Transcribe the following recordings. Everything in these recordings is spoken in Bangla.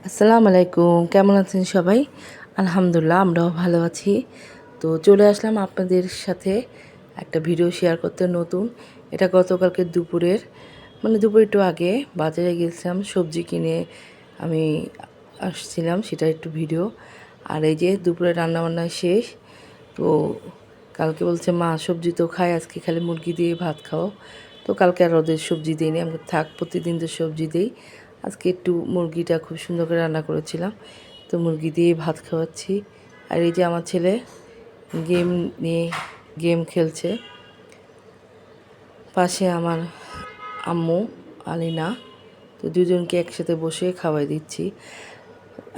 আসসালামু আলাইকুম, কেমন আছেন সবাই? আলহামদুলিল্লাহ, আমরাও ভালো আছি। তো চলে আসলাম আপনাদের সাথে একটা ভিডিও শেয়ার করতে নতুন। এটা গতকালকে দুপুরের, দুপুর একটু আগে বাজারে গেছিলাম, সবজি কিনে আমি আসছিলাম, সেটা একটু ভিডিও। আর এই যে দুপুরে রান্নাবান্না শেষ। তো কালকে বলছে মা সবজি তো খাই, আজকে খালি মুরগি দিয়ে ভাত খাও। তো কালকে আর ওদের সবজি দিইনি, আমি থাক প্রতিদিন তো সবজি দিই, আজকে একটু মুরগিটা খুব সুন্দর করে রান্না করেছিলাম, তো মুরগি দিয়ে ভাত খাওয়াচ্ছি। আর এই যে আমার ছেলে গেম নিয়ে গেম খেলছে, পাশে আমার আম্মু আলিনা, তো দুজনকে একসাথে বসে খাওয়াই দিচ্ছি।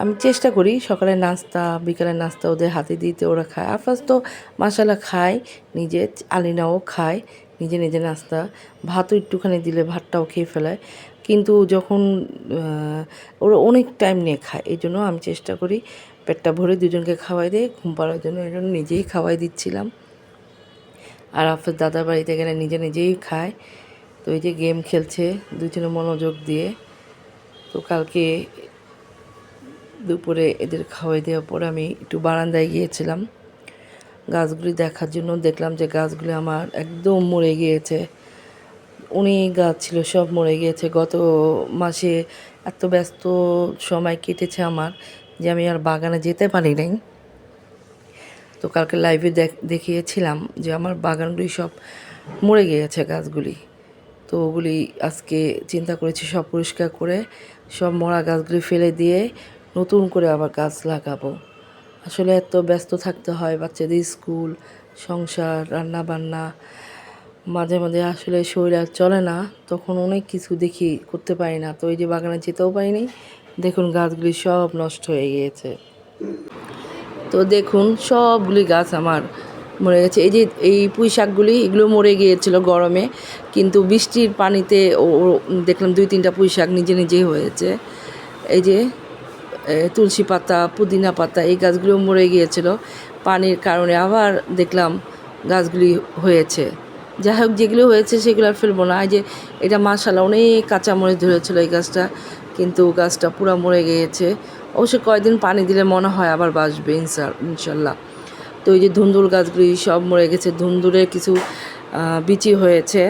আমি চেষ্টা করি সকালের নাস্তা বিকালের নাস্তা ওদের হাতে দিতে, ওরা খায়। আফাজ তো মাশাল্লাহ খায় নিজে, আলিনাও খায় নিজে নিজে নাস্তা। ভাতও একটুখানি দিলে ভাতটাও খেয়ে ফেলায়, কিন্তু যখন ওরা অনেক টাইম নিয়ে খায়, এই জন্য আমি চেষ্টা করি পেটটা ভরে দুজনকে খাওয়াই দিয়ে ঘুম পাড়ার জন্য, এই জন্য নিজেই খাওয়াই দিচ্ছিলাম। আর আফাজ দাদার বাড়িতে গেলে নিজে নিজেই খায়। তো এই যে গেম খেলছে দুজনে মনোযোগ দিয়ে। তো কালকে দুপুরে এদের খাওয়াই দেওয়ার পর আমি একটু বারান্দায় গিয়েছিলাম গাছগুলি দেখার জন্য। দেখলাম যে গাছগুলি আমার একদম মরে গিয়েছে, অনেক গাছ ছিল সব মরে গিয়েছে। গত মাসে এত ব্যস্ত সময় কেটেছে আমার যে আমি আর বাগানে যেতে পারি নাই। তো কালকে লাইভে দেখিয়েছিলাম যে আমার বাগানগুলি সব মরে গিয়েছে গাছগুলি। তো ওগুলি আজকে চিন্তা করেছি সব পরিষ্কার করে সব মরা গাছগুলি ফেলে দিয়ে নতুন করে আবার গাছ লাগাবো। আসলে এত ব্যস্ত থাকতে হয়, বাচ্চাদের স্কুল, সংসার, রান্না বান্না, মাঝে মাঝে আসলে শরীর আর চলে না, তখন অনেক কিছু দেখি করতে পারি না। তো এই যে বাগানে যেতেও পারিনি, দেখুন গাছগুলি সব নষ্ট হয়ে গিয়েছে। তো দেখুন সবগুলি গাছ আমার মরে গেছে। এই যে এই পুঁই শাকগুলি এগুলো মরে গিয়েছিল গরমে, কিন্তু বৃষ্টির পানিতে দেখলাম 2-3টা পুঁই শাক নিজে নিজেই হয়েছে। এই যে তুলসী পাতা, পুদিনা পাতা, এই গাছগুলো মরে গিয়েছিল পানির কারণে, আবার দেখলাম গাছগুলি হয়েছে। যাই হোক, যেগুলো হয়েছে সেগুলো আর ফেলবো না। এই যে এটা মাশাআল্লাহ অনেক কাঁচামরিচ ধরেছিল এই গাছটা, কিন্তু গাছটা পুরো মরে গিয়েছে। অবশ্য কয়েকদিন পানি দিলে মনে হয় আবার বাঁচবে ইনশাল্লাহ। তো এই যে ধুন্দুল গাছগুলি সব মরে গেছে, ধুন্দুলের কিছু বিচি হয়েছে,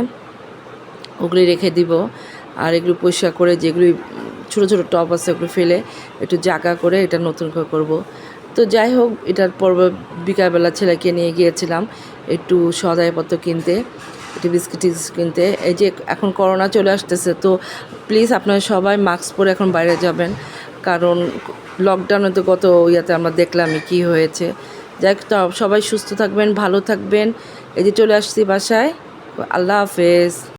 ওগুলি রেখে দিব। আর এগুলো পরিষ্কার করে যেগুলি ছোটো ছোটো টব আছে ওগুলো ফেলে একটু জায়গা করে এটা নতুন করে করব। তো যাই হোক, এটার পর বিকালবেলা ছেলেকে নিয়ে গিয়েছিলাম একটু সদাইপত্র কিনতে, একটু বিস্কিট কিনতে। এই যে এখন করোনা চলে আসতেছে, তো প্লিজ আপনারা সবাই মাস্ক পরে এখন বাইরে যাবেন, কারণ লকডাউনে তো গত ইয়াতে আমরা দেখলামই কী হয়েছে। যাই হোক, সবাই সুস্থ থাকবেন, ভালো থাকবেন। এই যে চলে আসছি বাসায়, আল্লাহ হাফেজ।